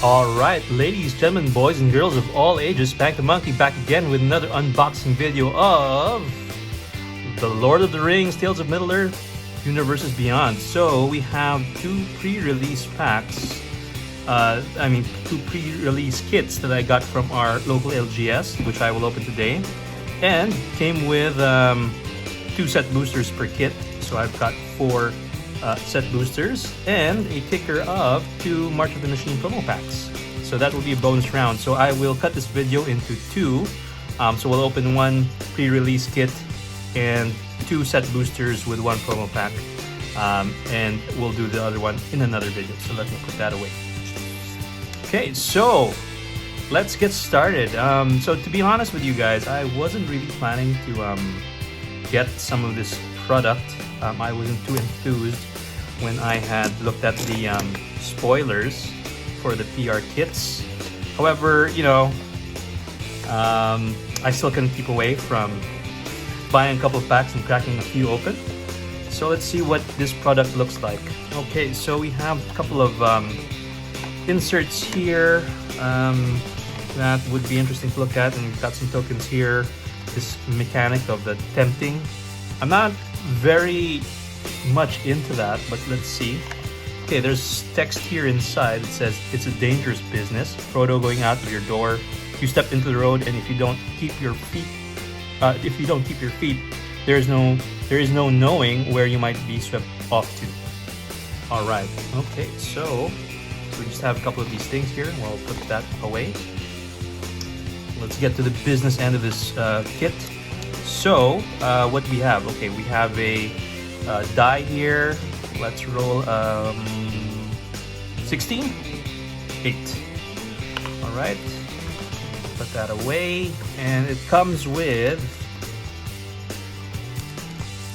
Alright, ladies, gentlemen, boys and girls of all ages, Spank the Monkey back again with another unboxing video of The Lord of the Rings, Tales of Middle-earth, Universes Beyond. So we have two pre-release packs, two pre-release kits that I got from our local LGS, which I will open today. And came with 2 set boosters per kit, so I've got 4 set boosters and a kicker of 2 March of the Machine promo packs. So that will be a bonus round. So I will cut this video into 2. So we'll open 1 pre-release kit and 2 set boosters with 1 promo pack. And we'll do the other one in another video. So let me put that away. Okay, so let's get started. So to be honest with you guys, I wasn't really planning to get some of this product. I wasn't too enthused when I had looked at the spoilers for the PR kits. However, you know, I still couldn't keep away from buying a couple of packs and cracking a few open. So let's see what this product looks like. Okay, so we have a couple of inserts here that would be interesting to look at, and we've got some tokens here. This mechanic of the tempting. I'm not very much into that, but let's see. Okay, there's text here inside. It says it's a dangerous business. Frodo going out of your door. You step into the road, and if you don't keep your feet, there is no knowing where you might be swept off to. All right. Okay, so we just have a couple of these things here. We'll put that away. Let's get to the business end of this kit. So, what do we have? Okay, we have a die here. Let's roll 16? 8. Alright. Put that away. And it comes with...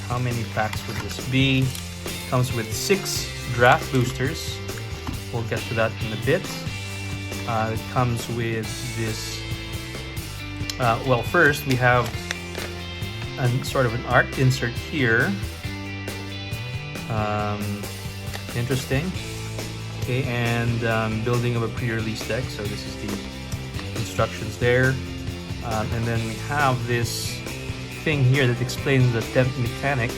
How many packs would this be? It comes with 6 draft boosters. We'll get to that in a bit. It comes with this... well, first we have sort of an art insert here. Interesting. Okay, and building of a pre-release deck. So this is the instructions there. And then we have this thing here that explains the tempt mechanic.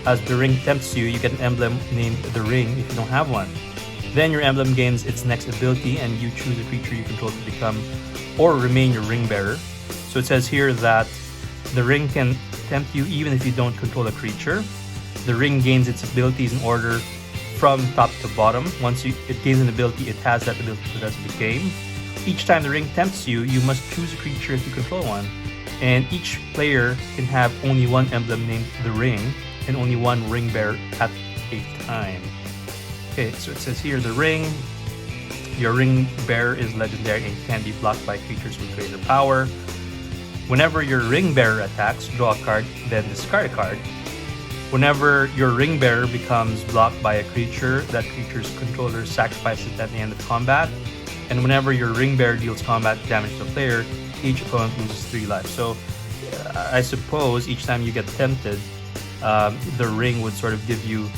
As the ring tempts you, you get an emblem named the ring if you don't have one. Then your emblem gains its next ability, and you choose a creature you control to become or remain your ring bearer. So it says here that the ring can tempt you even if you don't control a creature. The ring gains its abilities in order from top to bottom. Once it gains an ability, it has that ability for the rest of the game. Each time the ring tempts you, you must choose a creature if you control one. And each player can have only one emblem named the ring and only one ring bearer at a time. Okay, so it says here the ring. Your ring bearer is legendary and can be blocked by creatures with greater power. Whenever your ring bearer attacks, draw a card, then discard a card. Whenever your ring bearer becomes blocked by a creature, that creature's controller sacrifices it at the end of combat. And whenever your ring bearer deals combat damage to a player, each opponent loses 3 life. So I suppose each time you get tempted, the ring would sort of give you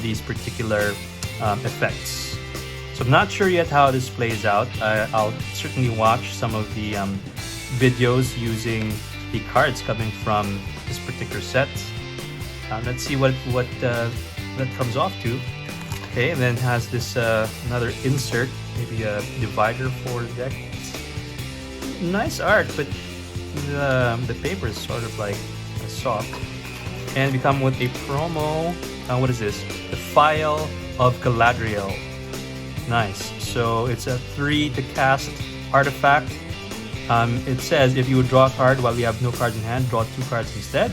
these particular effects. So I'm not sure yet how this plays out. I'll certainly watch some of the videos using the cards coming from this particular set. Let's see what that comes off to. Okay, and then it has this another insert, maybe a divider for the deck. Nice art, but the paper is sort of like a sock. And we come with a promo. What is this? The File of Galadriel. Nice. So it's a 3 to cast artifact. It says if you would draw a card while you have no cards in hand, draw 2 cards instead.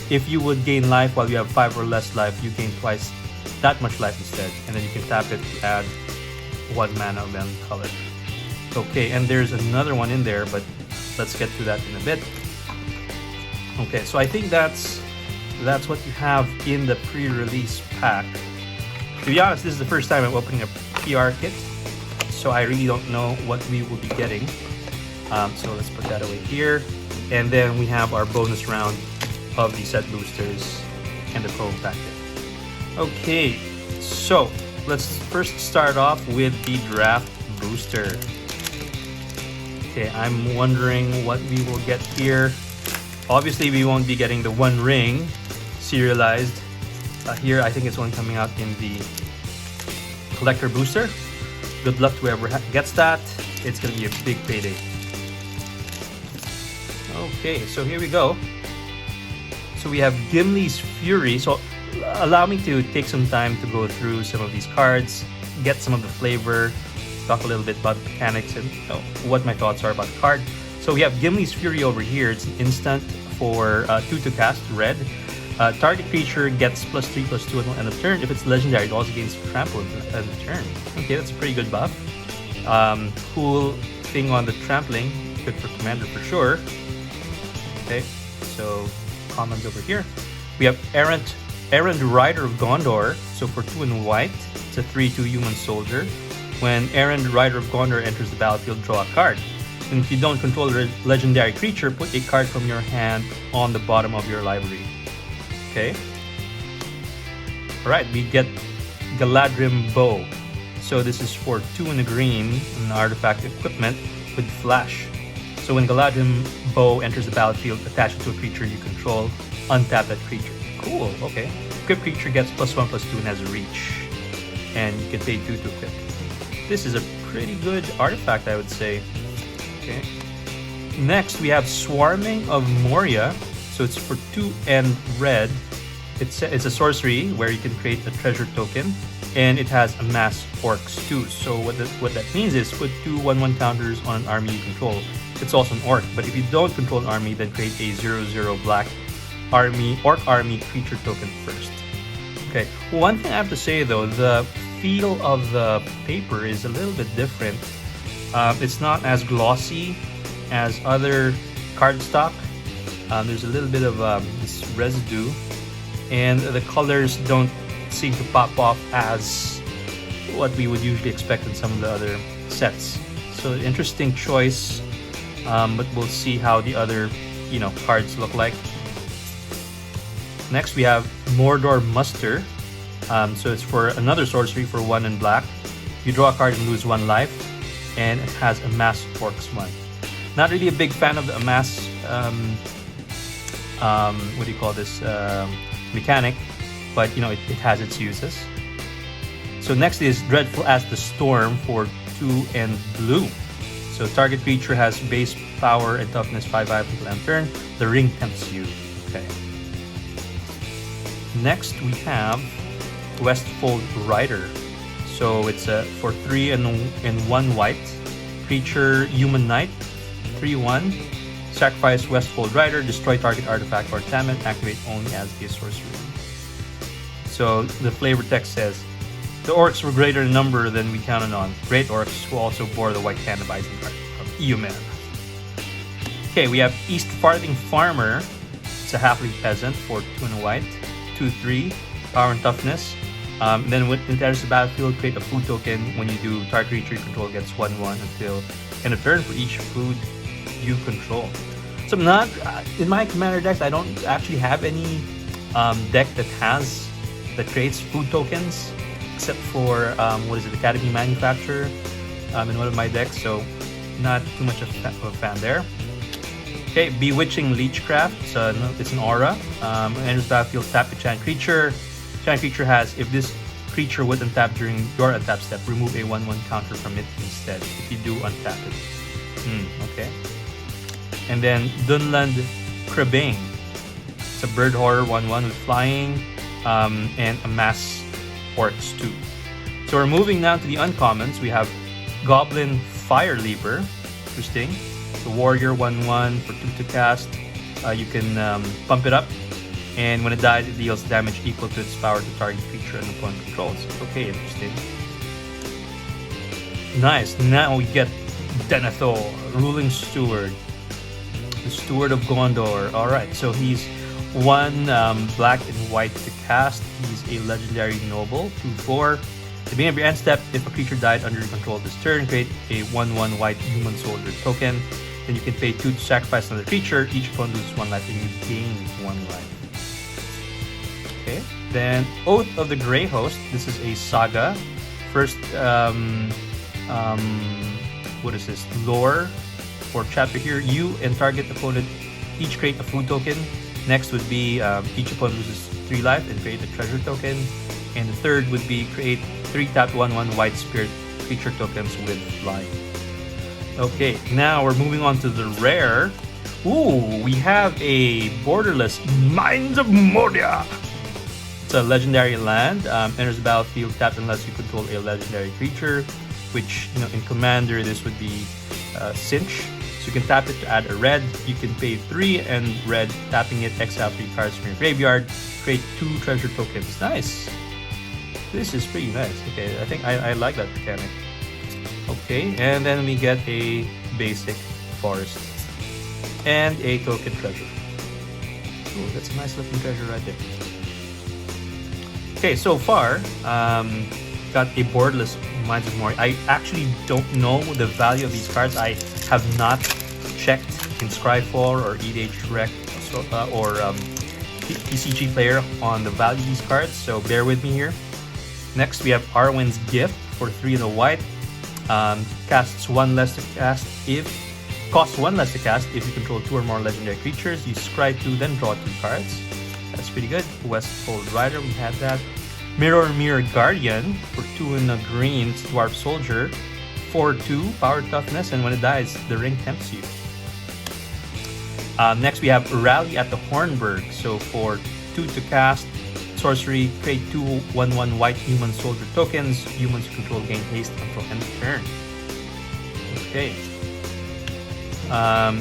If you would gain life while you have 5 or less life, you gain twice that much life instead. And then you can tap it to add 1 mana of any color. Okay, and there's another one in there, but let's get to that in a bit. Okay, so I think that's what you have in the pre-release pack. To be honest, this is the first time I'm opening a PR kit, so I really don't know what we will be getting. So let's put that away here. And then we have our bonus round of the set boosters and the promo packet. Okay, so let's first start off with the draft booster. Okay, I'm wondering what we will get here. Obviously, we won't be getting the One Ring serialized. Here, I think it's only coming out in the collector booster. Good luck to whoever gets that. It's gonna be a big payday. Okay, so here we go. So we have Gimli's Fury. So allow me to take some time to go through some of these cards, get some of the flavor, talk a little bit about the mechanics and what my thoughts are about the card. So we have Gimli's Fury over here. It's an instant for 2 to cast, red. Target creature gets +3/+2 until end of turn. If it's legendary, it also gains trample at the end of turn. Okay, that's a pretty good buff. Cool thing on the trampling, good for commander for sure. Okay, so commons over here. We have Errant Rider of Gondor. So for 2 and white, it's a 3/2 human soldier. When Errant Rider of Gondor enters the battlefield, draw a card. And if you don't control a legendary creature, put a card from your hand on the bottom of your library. Okay. Alright, we get Galadrim Bow. So this is for 2 and a green, an artifact equipment with flash. So when Galadrim Bow enters the battlefield, attach it to a creature you control, untap that creature. Cool, okay. Equipped creature gets +1/+2 and has a reach. And you can pay 2 to equip. This is a pretty good artifact, I would say. Okay. Next, we have Swarming of Moria. So it's for 2 and red. It's a sorcery where you can create a treasure token, and it has amass orcs too. So what that means is put 2 1/1 counters on an army you control. It's also an orc, but if you don't control an army, then create a 0/0 black orc army creature token first. Okay. One thing I have to say though, the feel of the paper is a little bit different. It's not as glossy as other cardstock. There's a little bit of this residue, and the colors don't seem to pop off as what we would usually expect in some of the other sets. So interesting choice, but we'll see how the other cards look like. Next we have Mordor Muster. So it's for another sorcery for 1 and black. You draw a card and lose 1 life, and it has Amass Orcs 1. Not really a big fan of the Amass what do you call this mechanic, but it has its uses. So next is Dreadful as the Storm for 2 and blue. So target creature has base power and toughness 5/5 until end turn. The ring tempts you. Okay. Next we have Westfold Rider. So it's for 3 and 1 white. Creature human knight, 3/1. Sacrifice Westfold Rider, destroy target artifact or enchantment, activate only as a sorcery. So the flavor text says, the orcs were greater in number than we counted on. Great orcs who also bore the white cannibalizing card from Eomer. Okay, we have East Farthing Farmer. It's a halfling peasant for 2 and white, 2/3, power and toughness. Then when it enters the battlefield, create a food token. When you do, target creature you control gets 1/1 until end of turn for each food you control. So I'm not in my commander decks. I don't actually have any deck that creates food tokens, except for Academy Manufacturer in one of my decks. So not too much of a fan there. Okay, Bewitching Leechcraft. So it's an aura. Enters battlefield, tap enchant creature. Enchant creature has, if this creature was untapped during your untap step, remove a 1/1 counter from it instead. If you do, untap it. Okay. And then Dunland Crabane. It's a bird horror 1/1 with flying and Amass Orcs 2. So we're moving now to the uncommons. We have Goblin Fire Leaper. Interesting. The warrior 1/1 for 2 to cast. You can pump it up, and when it dies, it deals damage equal to its power to target creature and opponent controls. Okay, interesting. Nice. Now we get Denethor, Ruling Steward. The Steward of Gondor. Alright, so he's 1 black and white to cast. He's a legendary noble, 2/4. At the beginning of your end step, if a creature died under your control this turn, create a 1/1 white human soldier token. Then you can pay 2 to sacrifice another creature. Each opponent loses 1 life and you gain 1 life. Okay. Then Oath of the Grey Host. This is a saga. First what is this? Lore or chapter here. You and target opponent each create a food token. Next would be each opponent loses 3 life and create a treasure token. And the third would be create 3 tapped 1/1 white spirit creature tokens with flying. Okay, now we're moving on to the rare. Ooh, we have a borderless Mines of Moria. It's a legendary land. Enters the battlefield tapped unless you control a legendary creature, which, you know, in Commander this would be Cinch. So you can tap it to add a red. You can pay 3 and red, tapping it, exile 3 cards from your graveyard, create 2 treasure tokens. Nice. This is pretty nice. Okay, I think I like that mechanic. Okay, and then we get a basic forest and a token treasure. Oh, that's a nice looking treasure right there. Okay, so far, got a borderless Mines of Moria. I actually don't know the value of these cards. I have not checked in Scryfall or EDH Rec or TCG Player on the value of these cards, so bear with me here. Next, we have Arwen's Gift for 3 and a white. Costs 1 less to cast if you control 2 or more legendary creatures. You scry 2, then draw 2 cards. That's pretty good. Westfold Rider, we had that. Mirror Guardian for 2 and a green. Dwarf Soldier, 4/2 power toughness, and when it dies, the ring tempts you. Next, we have Rally at the Hornburg. So for 2 to cast, sorcery, create 2 1/1 white human soldier tokens. Humans who control gain haste until end of turn. Okay.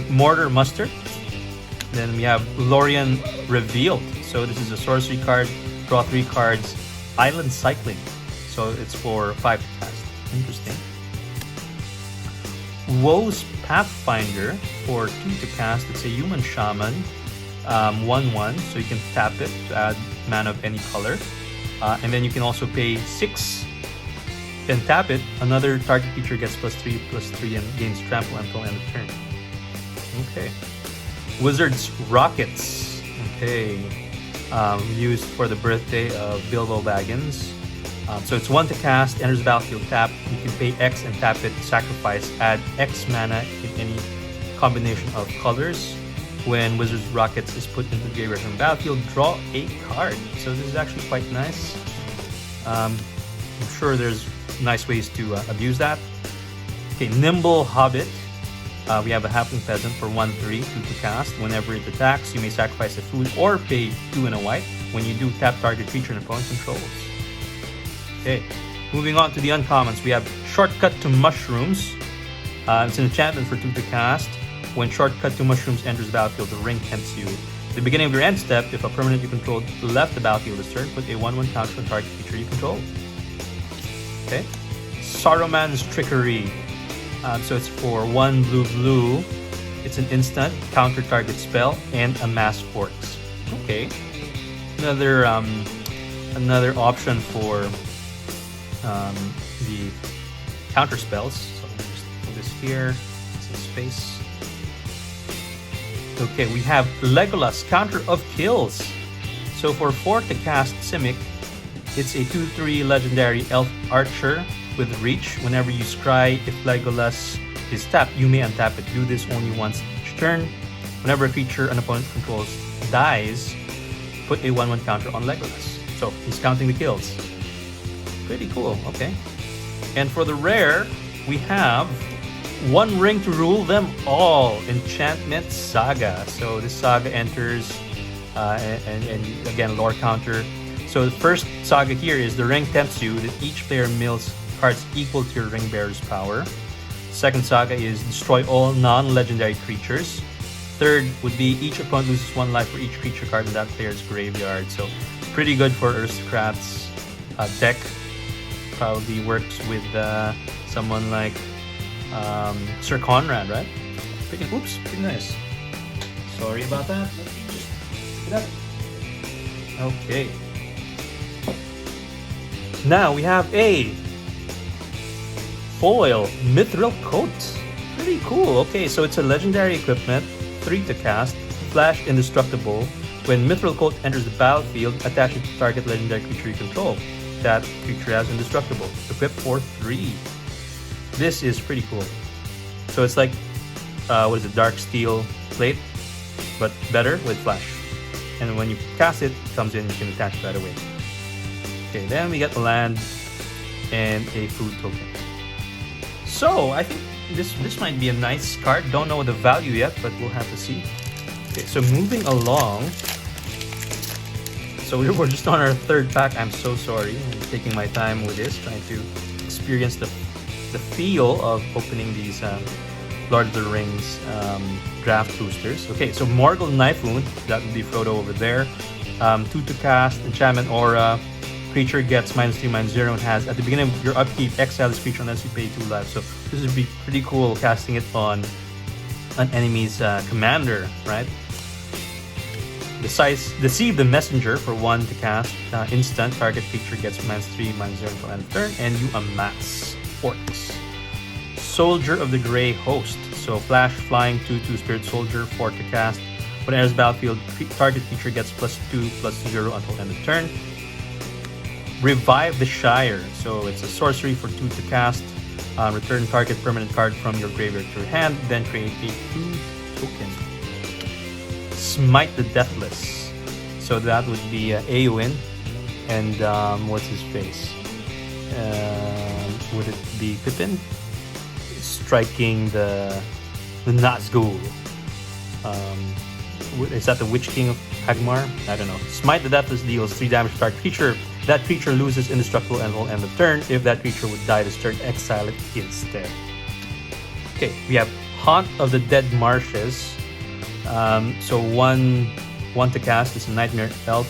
Mortar Mustard. Then we have Lorien Revealed. So this is a sorcery card. Draw 3 cards. Island Cycling. So it's for 5 to cast. Interesting. Woe's Pathfinder for 2 to cast. It's a human shaman. 1/1. So you can tap it to add mana of any color. And then you can also pay 6. Then tap it. Another target creature gets +3/+3 and gains trample until end of turn. Okay. Wizard's Rockets. Okay. Used for the birthday of Bilbo Baggins. So it's 1 to cast, enters the battlefield tap. You can pay X and tap it, sacrifice, add X mana in any combination of colors. When Wizard's Rockets is put into the graveyard from the battlefield, draw a card. So this is actually quite nice. I'm sure there's nice ways to abuse that. Okay, Nimble Hobbit. We have a Halfling Peasant for 1/3, 2 to cast. Whenever it attacks, you may sacrifice a food or pay 2 and a white. When you do, tap target creature and opponent controls. Okay, moving on to the uncommons. We have Shortcut to Mushrooms. It's an enchantment for 2 to cast. When Shortcut to Mushrooms enters the battlefield, the ring tempts you. At the beginning of your end step, if a permanent you control left the battlefield this turn, put a 1/1 counter on target creature you control. Okay, Saruman's Trickery. So it's for 1 blue. It's an instant, counter target spell, and amass orcs. Okay. Another option for the counter spells. So let me just put this here. Some space. Okay, we have Legolas, Counter of Kills. So for 4 to cast Simic, it's a 2/3 legendary elf archer with reach. Whenever you scry, if Legolas is tapped, you may untap it. Do this only once each turn. Whenever a creature an opponent controls dies, put a 1/1 counter on Legolas. So he's counting the kills. Pretty cool, okay. And for the rare, we have One Ring to Rule Them All, Enchantment Saga. So this saga enters, and again, lore counter. So the first saga here is the ring tempts you that each player mills cards equal to your ring bearer's power. Second saga is destroy all non-legendary creatures. Third would be each opponent loses 1 life for each creature card in that player's graveyard. So pretty good for Aristocrats deck. Probably works with someone like Sir Conrad, right? Pretty nice. Sorry about that. Let me just pick it up. Okay. Now we have a foil Mithril Coat. Pretty cool. Okay, so it's a legendary equipment, 3 to cast, flash indestructible. When Mithril Coat enters the battlefield, attach it to target legendary creature you control. That creature has indestructible. Equip for 3. This is pretty cool. So it's like, what is it, Dark Steel Plate, but better with flash. And when you cast it, it comes in, you can attach right away. Okay, then we get a land and a food token. So I think this might be a nice card. Don't know the value yet, but we'll have to see. Okay, so moving along. So we're just on our third pack. I'm so sorry. I'm taking my time with this, trying to experience the feel of opening these Lord of the Rings draft boosters. Okay, so Morgul Knife Wound, that would be Frodo over there. 2 to cast, enchantment aura. Creature gets -3/-0 and has, at the beginning of your upkeep, exile this creature unless you pay 2 life. So this would be pretty cool casting it on an enemy's commander, right? Deceive the Messenger for 1 to cast. Instant, target creature gets -3/-0 until end of turn, and you amass orcs. Soldier of the Grey Host. So flash, flying, 2/2 Spirit Soldier, 4 to cast. When it enters battlefield, target creature gets +2/+0 until end of turn. Revive the Shire. So it's a sorcery for 2 to cast. Return target permanent card from your graveyard to your hand, then create a food token. Smite the Deathless. So that would be Eowyn and what's his face? Would it be Pippin? Striking the Nazgul. Is that the Witch King of Hagmar? I don't know. Smite the Deathless deals 3 damage to target creature. That creature loses indestructible until end of turn. If that creature would die this turn, exile it instead. Okay, we have Haunt of the Dead Marshes. So one to cast is a Nightmare Elf.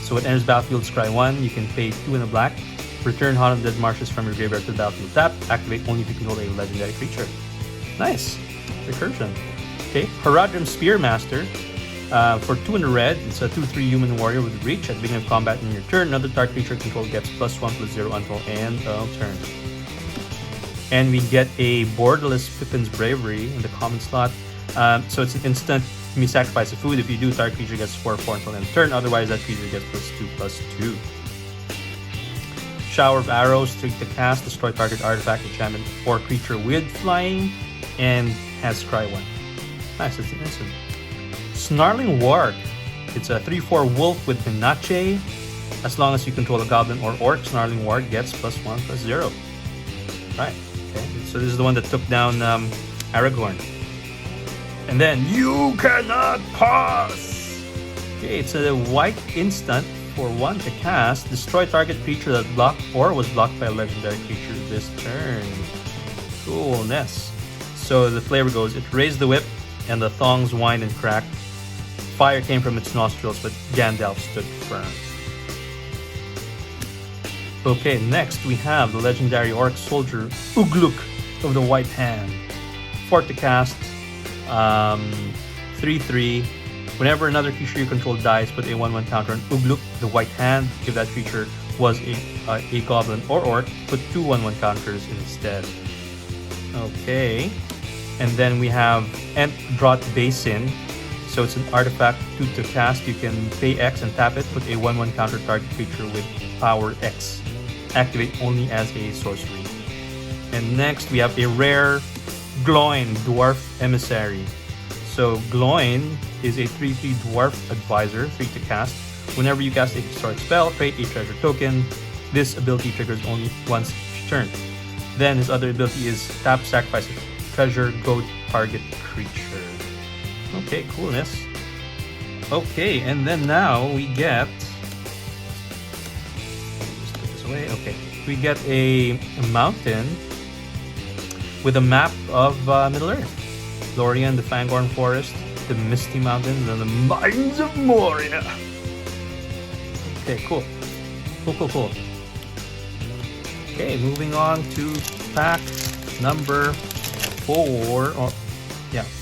So it enters battlefield, scry 1. You can pay 2 in a black. Return Haunt of the Dead Marshes from your graveyard to the battlefield tap. Activate only if you control a legendary creature. Nice. Recursion. Okay, Haradrim Spearmaster. For 2 in the red, it's a 2/3 human warrior with reach. At the beginning of combat in your turn, another target creature control gets +1/+0 until end of turn. And we get a borderless Pippin's Bravery in the common slot. So it's an instant. You may sacrifice a food. If you do, target creature gets 4/4 until end of turn. Otherwise, that creature gets +2/+2. Shower of Arrows, 3 to cast. Destroy target artifact, enchantment, or creature with flying, and has scry 1. Nice, it's an instant. Snarling Warg. It's a 3/4 wolf with Minache. As long as you control a goblin or orc, Snarling Warg gets +1/+0. Right. Okay. So this is the one that took down Aragorn. And then you cannot pass. Okay, it's a white instant for 1 to cast. Destroy target creature that blocked or was blocked by a legendary creature this turn. Coolness. So the flavor goes: it raised the whip, and the thongs whined and cracked. Fire came from its nostrils, but Gandalf stood firm. Okay, next we have the legendary orc soldier Ugluk of the White Hand. 4 to cast, 3/3. Whenever another creature you control dies, put a 1/1 counter on Ugluk, the White Hand. If that creature was a goblin or orc, put 2 1/1 counters instead. Okay, and then we have Entdrot Basin. So it's an artifact, 2 to cast. You can pay X and tap it. Put a 1/1 counter target creature with power X. Activate only as a sorcery. And next we have a rare Gloin Dwarf Emissary. So Gloin is a 3/3 Dwarf Advisor, 3 to cast. Whenever you cast a historic spell, create a treasure token. This ability triggers only once each turn. Then his other ability is tap, sacrifice a treasure, go target creature. Okay, coolness. Okay, and then now we get... Just put this away. Okay, we get a mountain with a map of Middle-earth. Lorien, the Fangorn Forest, the Misty Mountains, and the Mines of Moria. Okay, cool. Cool. Okay, moving on to pack number 4.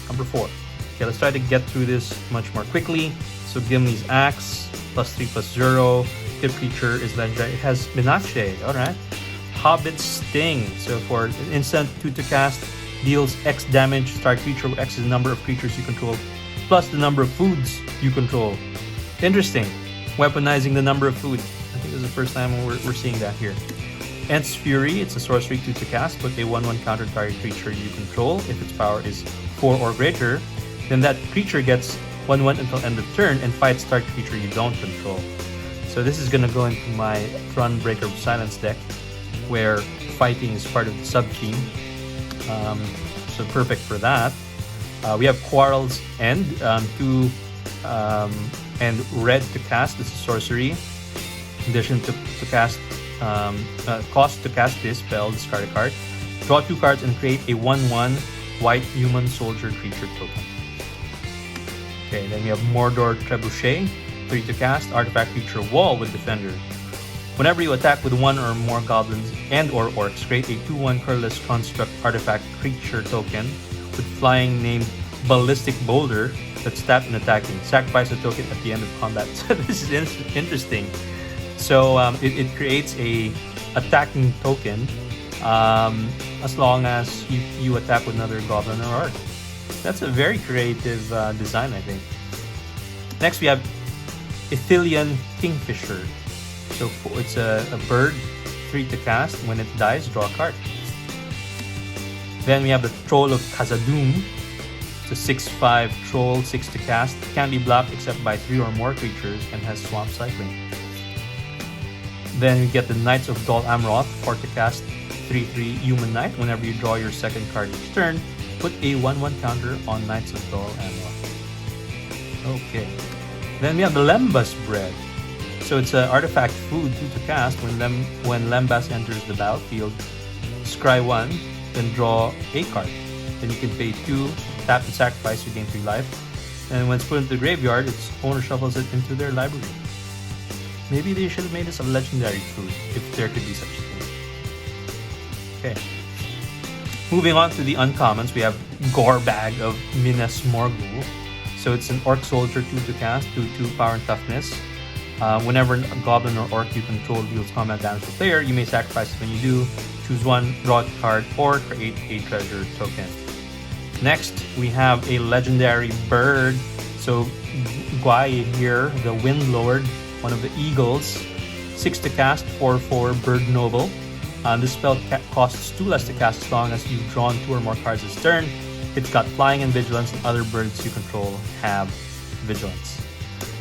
Number 4. Okay, let's try to get through this much more quickly. So Gimli's Axe, +3/+0. Tip creature is legendary. It has Minache, alright. Hobbit Sting. So for an instant, 2 to cast, deals X damage. Target creature with X is the number of creatures you control, plus the number of foods you control. Interesting. Weaponizing the number of food. I think this is the first time we're seeing that here. Ent's Fury, it's a sorcery 2 to cast. Put a 1/1 counter target creature you control. If its power is 4 or greater, then that creature gets 1/1 until end of turn and fights target creature you don't control. So this is gonna go into my Thronebreaker of Silence deck, where fighting is part of the sub-theme. So perfect for that. We have Quarrel's End, 2 and red to cast. This is sorcery. In addition to cast, cost to cast this spell, discard a card. Draw 2 cards and create a 1/1 white human soldier creature token. Okay, then we have Mordor Trebuchet, 3 to cast, artifact creature wall with defender. Whenever you attack with 1 or more goblins and or orcs, create a 2/1 colorless construct artifact creature token with flying named Ballistic Boulder that's tapped and attacking. Sacrifice a token at the end of combat. So this is interesting. So it creates a attacking token as long as you attack with another goblin or orc. That's a very creative design, I think. Next we have Ithilien Kingfisher. So it's a bird, 3 to cast. When it dies, draw a card. Then we have the Troll of Khazad-dûm. It's a 6/5 troll, 6 to cast. Can be blocked except by 3 or more creatures and has swamp cycling. Then we get the Knights of Dol Amroth, 4 to cast, 3/3 human knight. Whenever you draw your second card each turn, put a 1/1 counter on Knights of Dol Amroth. Okay. Then we have the Lembas Bread. So it's an artifact food, 2 to cast. When Lembas enters the battlefield, scry 1, then draw a card. Then you can pay 2, tap and sacrifice, you gain 3 life. And when it's put into the graveyard, its owner shuffles it into their library. Maybe they should have made this a legendary food, if there could be such a thing. Okay. Moving on to the uncommons, we have Gorbag of Minas Morgul. So it's an Orc Soldier, 2 to cast, 2/2 power and toughness. Whenever a goblin or orc you control deals combat damage to the player, you may sacrifice it. When you do, choose 1, draw a card, or create a treasure token. Next, we have a legendary bird. So Guai here, the Wind Lord, one of the eagles, 6 to cast, 4/4 Bird Noble. This spell costs 2 less to cast as long as you've drawn 2 or more cards this turn. It's got flying and vigilance, and other birds you control have vigilance.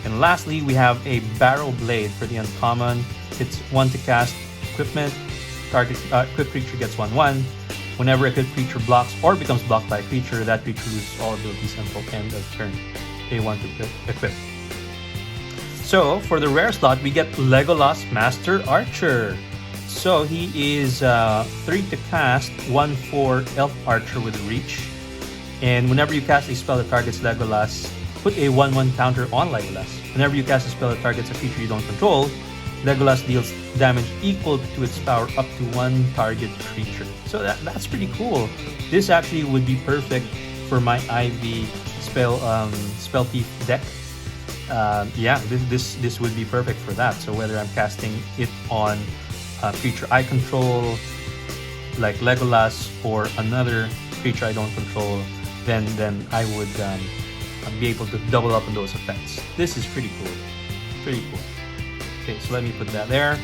And lastly, we have a Barrow Blade for the uncommon. It's 1 to cast, equipment. Target equipped creature gets 1/1. Whenever a equipped creature blocks or becomes blocked by a creature, that creature loses all abilities until end of turn. Pay 1 to equip. So for the rare slot, we get Legolas Master Archer. So he is 3 to cast, 1/4 Elf Archer with reach. And whenever you cast a spell that targets Legolas, put a 1/1 counter on Legolas. Whenever you cast a spell that targets a creature you don't control, Legolas deals damage equal to its power up to 1 target creature. So that's pretty cool. This actually would be perfect for my Ivy spell thief deck. Yeah, this would be perfect for that. So whether I'm casting it on a creature I control, like Legolas, or another creature I don't control, then I would be able to double up on those effects. This is pretty cool. Pretty cool. Okay, so let me put that there.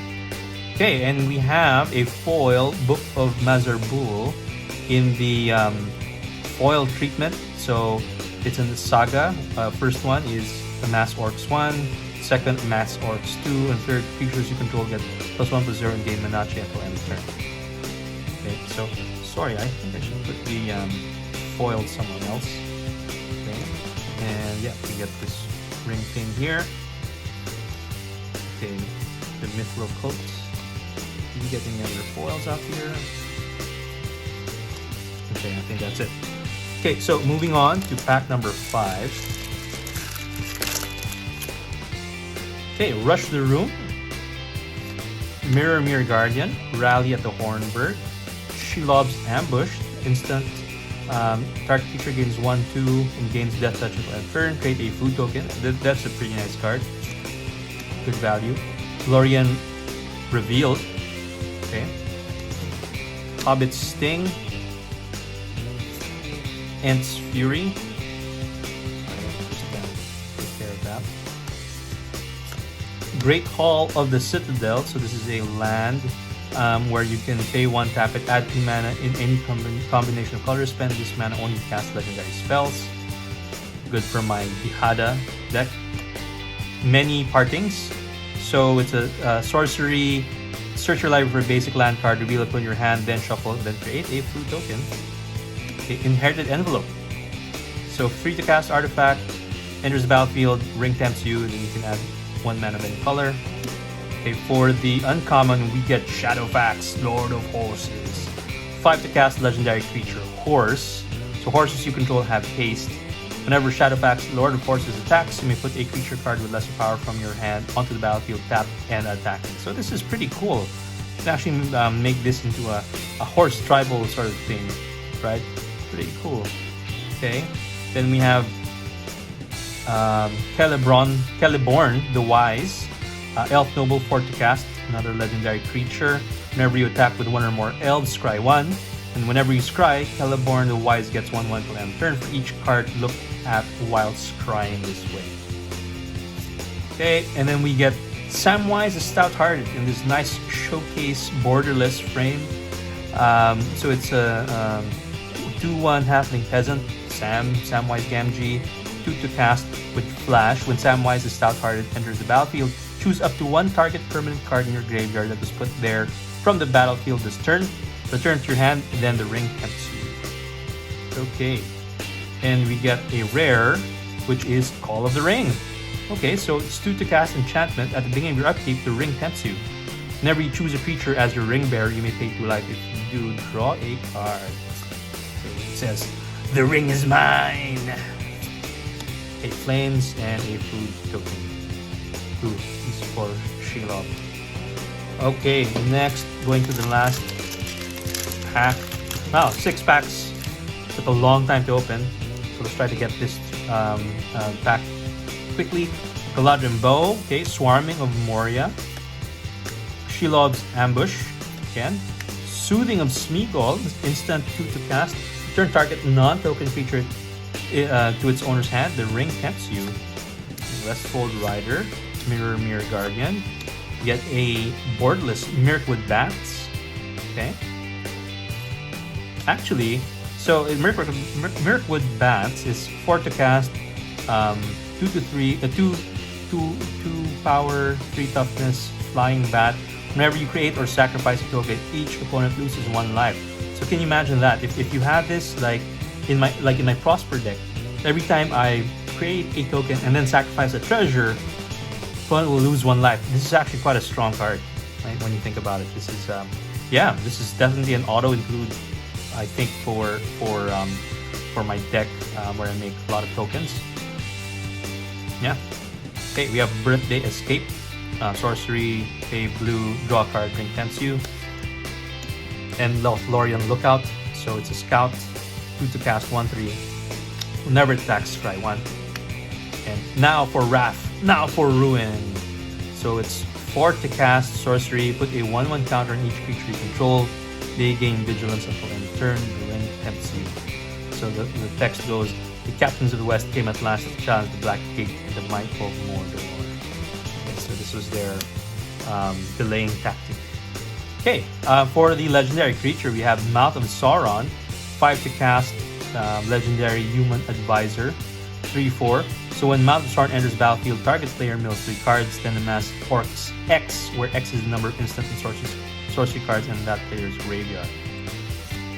Okay, and we have a foil Book of Mazarbul in the foil treatment. So it's in the saga. First one is Amass Orcs 1, second Amass Orcs 2, and third creatures you control get +1/+0 and gain Manache until end of turn. Okay, so sorry, I think I should put the foil somewhere else. Okay, and yeah, we get this ring thing here. Okay, the Mithril Coat. Did you get any other foils out here? Okay, I think that's it. Okay, so moving on to pack number 5. Okay, Rush the Room, Mirror Guardian, Rally at the Hornburg, Shelob's Ambush, instant. Target creature gains 1/2 and gains Death Touch until end of turn. Create a food token. That's a pretty nice card. Good value. Lorien Revealed. Okay. Hobbit's Sting. Ent's Fury. Just take care of that. Great Hall of the Citadel. So this is a land where you can pay 1, tap it, add 2 mana in any combination of colors. Spend this mana only to cast legendary spells. Good for my Dihada deck. Many partings. So it's a sorcery. Search your library for a basic land card, reveal it on your hand, then shuffle, then create a blue token. Okay, Inherited Envelope. So free to cast artifact, enters the battlefield, ring tempts you, and then you can add 1 mana of any color. Okay, for the uncommon, we get Shadowfax, Lord of Horses. 5 to cast legendary creature, Horse. So horses you control have haste. Whenever Shadowfax, Lord of Horses attacks, you may put a creature card with lesser power from your hand onto the battlefield, tap and attack it. So this is pretty cool. You can actually make this into a horse tribal sort of thing, right? Pretty cool. Okay, then we have Celeborn the Wise, Elf Noble, 4 to cast, another legendary creature. Whenever you attack with 1 or more elves, scry 1. And whenever you scry, Celeborn the Wise gets 1/1 till end turn for each card looked at while scrying this way. Okay, and then we get Samwise the Stout-Hearted in this nice showcase borderless frame. So it's a 2/1 halfling peasant, Samwise Gamgee, 2 to cast with flash. When Samwise the Stout-Hearted enters the battlefield, choose up to 1 target permanent card in your graveyard that was put there from the battlefield this turn. Return to your hand, then the ring tempts you. Okay, and we get a rare, which is Call of the Ring. Okay, so it's 2 to cast enchantment. At the beginning of your upkeep, the ring tempts you. Whenever you choose a creature as your ring bearer, you may pay 2 life. If you do, draw a card. So it says, "The ring is mine." A flames and a food token. Food is for Shelob. Okay, next, going to the last pack. Wow, 6 packs. Took a long time to open. So let's try to get this pack quickly. Galadrim Bow, okay, Swarming of Moria. Shelob's Ambush, again. Soothing of Smeagol, instant 2 to cast. Turn target non-token creature to its owner's hand. The ring tempts you. Westfold Rider, Mirror Guardian. Get a boardless Mirkwood Bats. Okay. Actually, so Mirkwood Bats is 4 to cast, 2 to 3, 2 power, 3 toughness, flying bat. Whenever you create or sacrifice a token, each opponent loses 1 life. So can you imagine that? If you had this in my Prosper deck, every time I create a token and then sacrifice a treasure, opponent will lose 1 life. This is actually quite a strong card, right? When you think about it, this is this is definitely an auto include. I think for my deck where I make a lot of tokens. Yeah. Okay, we have Birthday Escape, sorcery, pay blue, draw a card, ring tempts you. And Lothlorien Lookout, so it's a scout, 2 to cast, 1/3. Whenever it attacks, try 1. And now for Wrath, now for Ruin. So it's 4 to cast, sorcery, put a 1/1 counter on each creature you control. They gain vigilance until end turn. The ring tempts you. So the text goes, "The captains of the West came at last to challenge the Black Gate and the might of Mordor." Okay, so this was their delaying tactic. Okay, for the legendary creature, we have Mouth of Sauron, 5 to cast, legendary human advisor, 3/4. So when Mouth of Sauron enters battlefield, target player mills 3 cards, then amass Orcs X, where X is the number of instant and sorcery cards in that player's graveyard.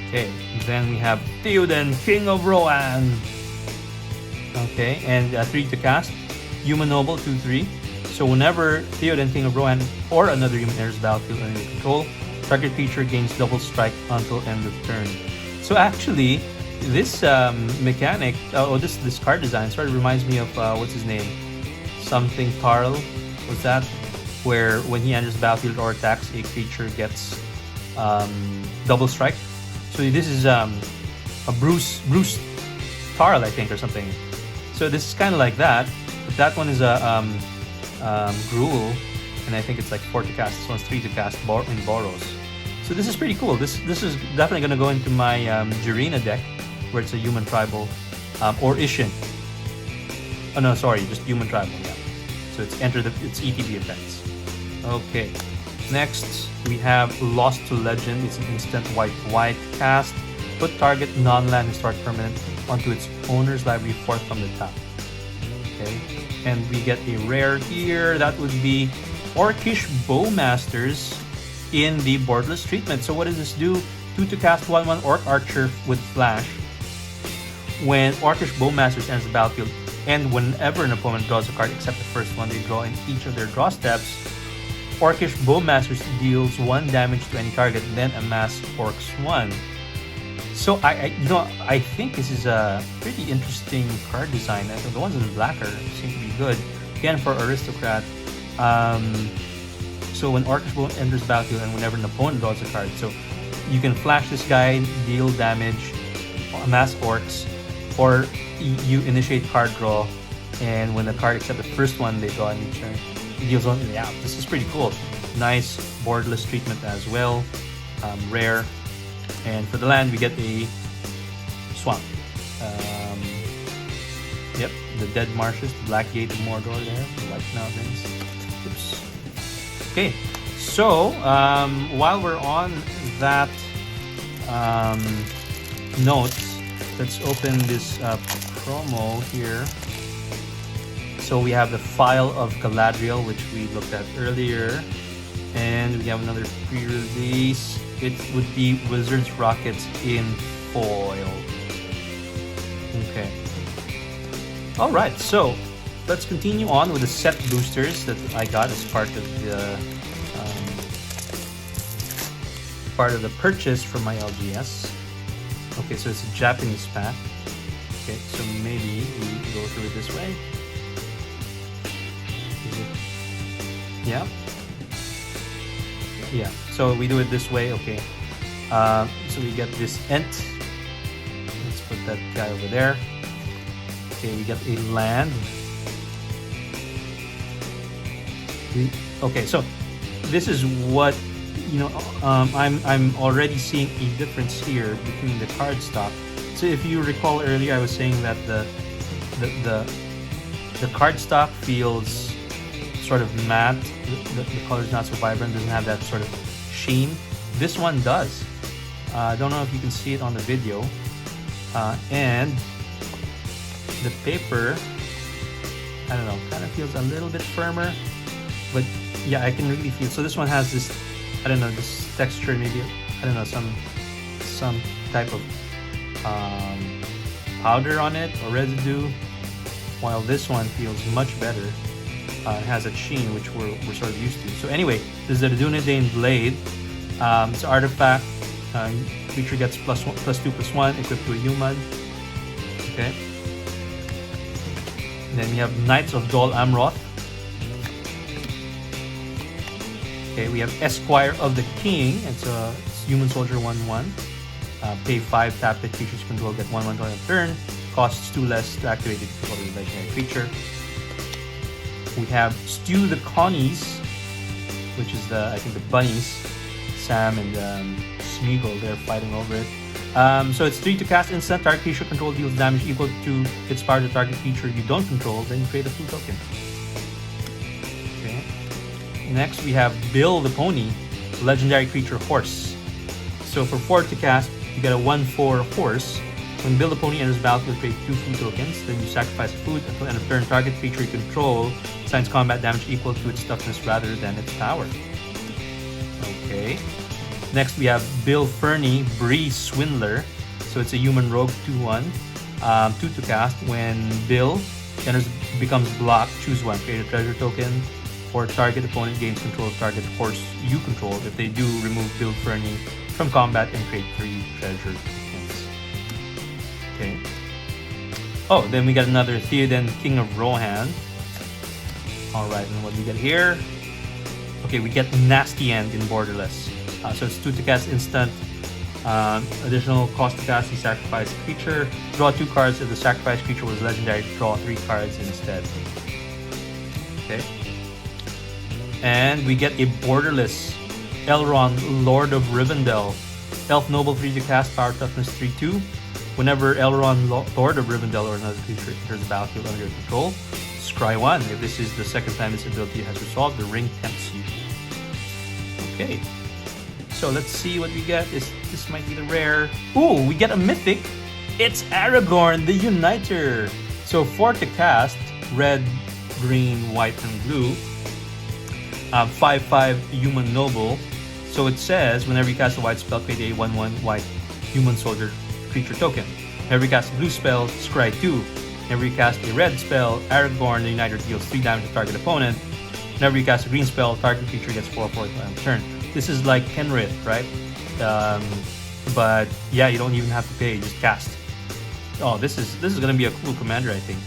Okay, then we have Theoden, King of Rohan. Okay, and 3 to cast, Human Noble, 2/3. So whenever Theoden, King of Rohan, or another human enters battlefield under your control, target creature gains double strike until end of turn. So actually, this mechanic, this card design sort of reminds me of what's his name, something Carl. Was that? Where when he enters the battlefield or attacks, a creature gets double strike. So this is a Bruce Tarl, I think, or something. So this is kind of like that, but that one is a Gruul, and I think it's like 4 to cast. This one's 3 to cast in Boros. So this is pretty cool. This is definitely going to go into my Jirina deck, where it's a human tribal, or Ishin. Oh no, sorry, just human tribal. Yeah. So it's ETB effects. Okay, Next, we have Lost to Legend. It's an instant white cast. Put target non-land historic permanent onto its owner's library 4th from the top. Okay, and we get a rare here. That would be Orcish Bowmasters in the borderless treatment. So what does this do? 2 to cast 1/1 Orc Archer with Flash. When Orcish Bowmasters enters the battlefield, and whenever an opponent draws a card except the first one they draw in each of their draw steps, Orcish Bowmasters deals 1 damage to any target, then amass Orcs 1. So I think this is a pretty interesting card design. I think the ones in black seem to be good. Again, for Aristocrat. So when Orcish Bow enters battlefield and whenever an opponent draws a card, so you can flash this guy, deal damage, amass Orcs, or you initiate card draw, and when the card except the first one they draw in each turn, it deals one. Yeah, this is pretty cool. Nice borderless treatment as well. Rare. And for the land, we get a swamp. Yep, the Dead Marshes, the Black Gate of Mordor there, the White Mountains. Oops. Okay, so while we're on that note, let's open this promo here. So we have the File of Galadriel, which we looked at earlier, and we have another pre-release. It would be Wizard's Rockets in foil. Okay. Alright, so let's continue on with the set boosters that I got as part of the purchase from my LGS. Okay, so it's a Japanese pack. Okay, so maybe we go through it this way. Yeah. Yeah, so we do it this way. Okay, so we get this Ent. Let's put that guy over there. Okay, we get a land. Okay, so this is what I'm already seeing a difference here between the card stock. So if you recall earlier, I was saying that the card stock feels sort of matte. The color's not so vibrant, doesn't have that sort of sheen. This one does. I don't know if you can see it on the video. And the paper, I don't know, kind of feels a little bit firmer. But yeah, I can really feel. So this one has this, I don't know, this texture, maybe, I don't know, some type of powder on it or residue. While this one feels much better. It has a sheen, which we're sort of used to. So anyway, this is the Dunedain Blade. It's an artifact. Creature gets +2/+1, equipped to a human. Okay. And then we have Knights of Dol Amroth. Okay, we have Esquire of the King. It's a human soldier 1/1. Pay 5, tap the creature's control, get 1/1 on a turn. Costs 2 less to activate it for the legendary creature. We have Stew the Connies, which is I think the bunnies. Sam and Smeagol, they're fighting over it. So it's 3 to cast instant. Target creature control deals damage equal to its power to target creature you don't control. Then you create a 2 token. Okay. Next we have Bill the Pony, legendary creature horse. So for 4 to cast, you get a 1/4 horse. When Bill the Pony enters battlefield, create 2 food tokens. Then you sacrifice a food until end of turn. Target creature you control assigns combat damage equal to its toughness rather than its power. Okay. Next we have Bill Fernie, Bree Swindler. So it's a human rogue 2/1. 2 to cast. When Bill becomes blocked, choose 1. Create a treasure token. Or target opponent gains control of target horse you control. If they do, remove Bill Fernie from combat and create 3 treasure tokens. Okay. Oh, then we got another Theoden, King of Rohan. Alright, and what do we get here? Okay, we get Nasty End in borderless. So it's 2 to cast instant. Additional cost to cast, you sacrifice a creature. Draw 2 cards. If the sacrificed creature was legendary, draw 3 cards instead. Okay. And we get a borderless Elrond, Lord of Rivendell. Elf Noble 3 to cast, power toughness 3/2. Whenever Elrond, Lord of Rivendell or another creature enters the battlefield under your control, scry 1. If this is the second time this ability has resolved, the ring tempts you. Okay, so let's see what we get. This might be the rare. Ooh, we get a mythic. It's Aragorn, the Uniter. So 4 to cast, red, green, white, and blue. 5/5 human noble. So it says whenever you cast a white spell, create a 1/1 white human soldier creature token. Whenever you cast a blue spell, scry 2. Whenever you cast a red spell, Aragorn the Uniter deals 3 damage to target opponent. Whenever you cast a green spell, target creature gets 4/4 on turn. This is like Kenrith, right? But yeah, you don't even have to pay, just cast. Oh, this is gonna be a cool commander, I think.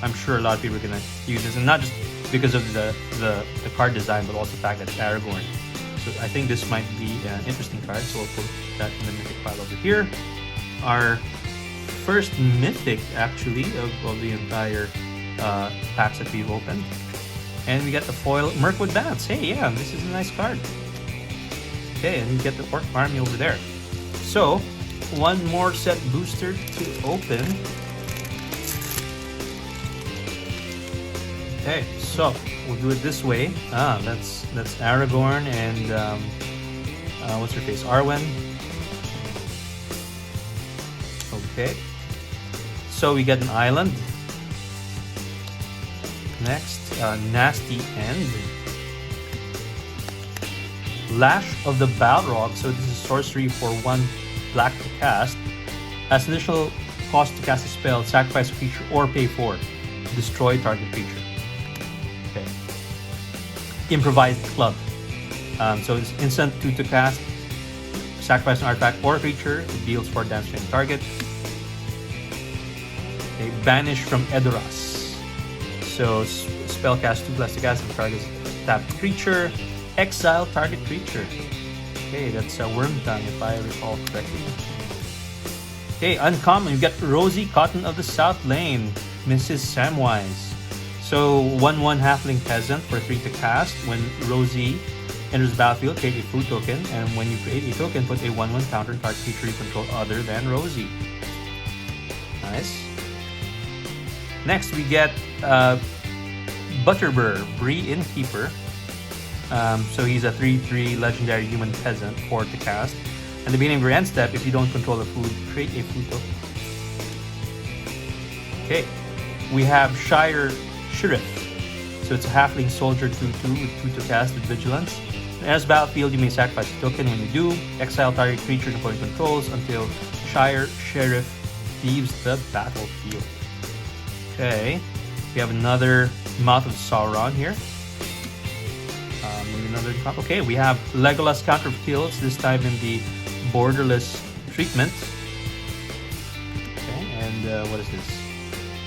I'm sure a lot of people are gonna use this, and not just because of the card design, but also the fact that it's Aragorn. So I think this might be an interesting card, so we'll put that in the mythic pile over here. Our first mythic, actually, of the entire packs that we've opened. And we get the foil Mirkwood Bats. Hey, yeah, this is a nice card. Okay, and you get the Orc Army over there. So, one more set booster to open. Okay, so we'll do it this way. That's Aragorn and what's her face? Arwen. Okay. So we get an island. Next, Nasty End. Lash of the Balrog. So this is sorcery for 1 black to cast. As initial cost to cast a spell, sacrifice a creature or pay 4. Destroy target creature. Okay. Improvised Club. So it's instant 2 to cast. Sacrifice an artifact or creature. It deals 4 damage to any target. Okay. Banish from Edoras. So spell cast 2 plus to cast and target tapped creature. Exile target creature. Okay, that's a Wormtongue if I recall correctly. Okay, uncommon. You get Rosie Cotton of the South Lane, Mrs. Samwise. So 1/1 halfling peasant for 3 to cast. When Rosie enters the battlefield, create a food token, and when you create a token, put a 1/1 counter on target creature you control other than Rosie. Nice. Next, we get Butterbur, Bree Innkeeper. So he's a 3/3 legendary human peasant, 4 to cast. At the beginning of your end step, if you don't control the food, create a food token. Okay, we have Shire Sheriff. So it's a halfling soldier 2/2 with 2 to cast with vigilance. As battlefield, you may sacrifice a token. When you do, exile target creature the opponent controls until Shire Sheriff leaves the battlefield. Okay, we have another Mouth of Sauron here. Okay, we have Legolas counter kills, this time in the borderless treatment. Okay, and what is this?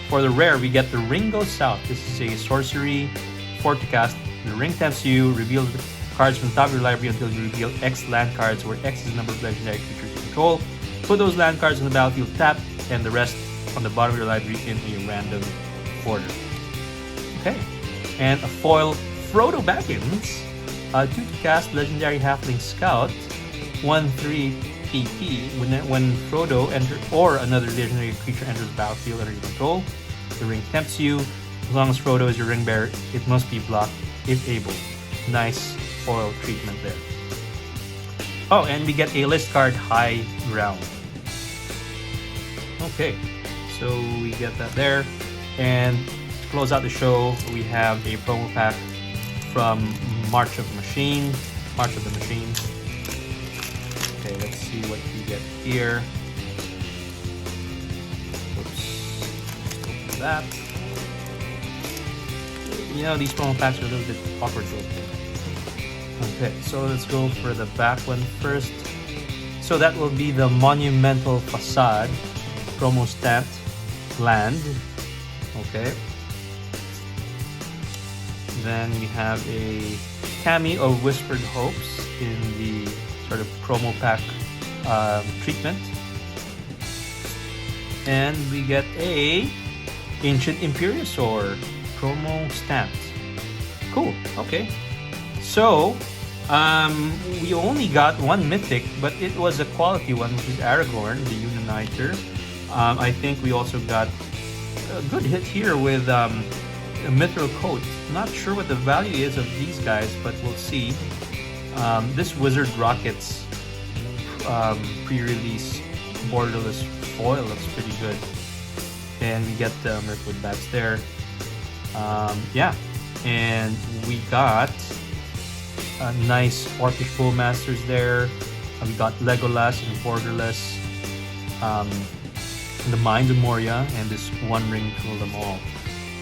For the rare, we get the Ring Goes South. This is a sorcery, 4 to cast. The ring tempts you, reveal the cards from the top of your library until you reveal X land cards, where X is the number of legendary creatures you control. Put those land cards on the battlefield tapped, and the rest on the bottom of your library in a random order. Okay, and a foil Frodo Baggins. 2 to cast, legendary halfling scout, 1/3 PP. When Frodo or another legendary creature enters the battlefield under your control, the ring tempts you. As long as Frodo is your ring bearer, it must be blocked if able. Nice foil treatment there. Oh, and we get a list card, High Ground. Okay, so we get that there. And to close out the show, we have a promo pack from March of the Machine. Okay, let's see what we get here. Oops. Open that. You know, these promo packs are a little bit awkward to open. Okay, so let's go for the back one first. So that will be the Monumental Facade promo stamped land. Okay. Then we have a Cami of Whispered Hopes in the sort of promo pack treatment. And we get a Ancient Imperiosaur promo stamped. Cool, okay. So, we only got one mythic, but it was a quality one, which is Aragorn, the Uniter. I think we also got a good hit here with a Mithril Coat. Not sure what the value is of these guys, but we'll see. This Wizard Rockets pre-release borderless foil looks pretty good, and we get the Mirkwood bats there. Yeah, and we got a nice Orcish Bowmasters there. We got Legolas and borderless, the Mines of Moria, and this One Ring to rule them all.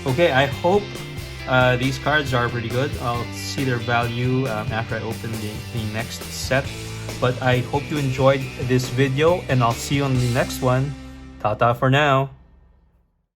Okay, I hope these cards are pretty good. I'll see their value after I open the next set. But I hope you enjoyed this video, and I'll see you on the next one. Ta-ta for now.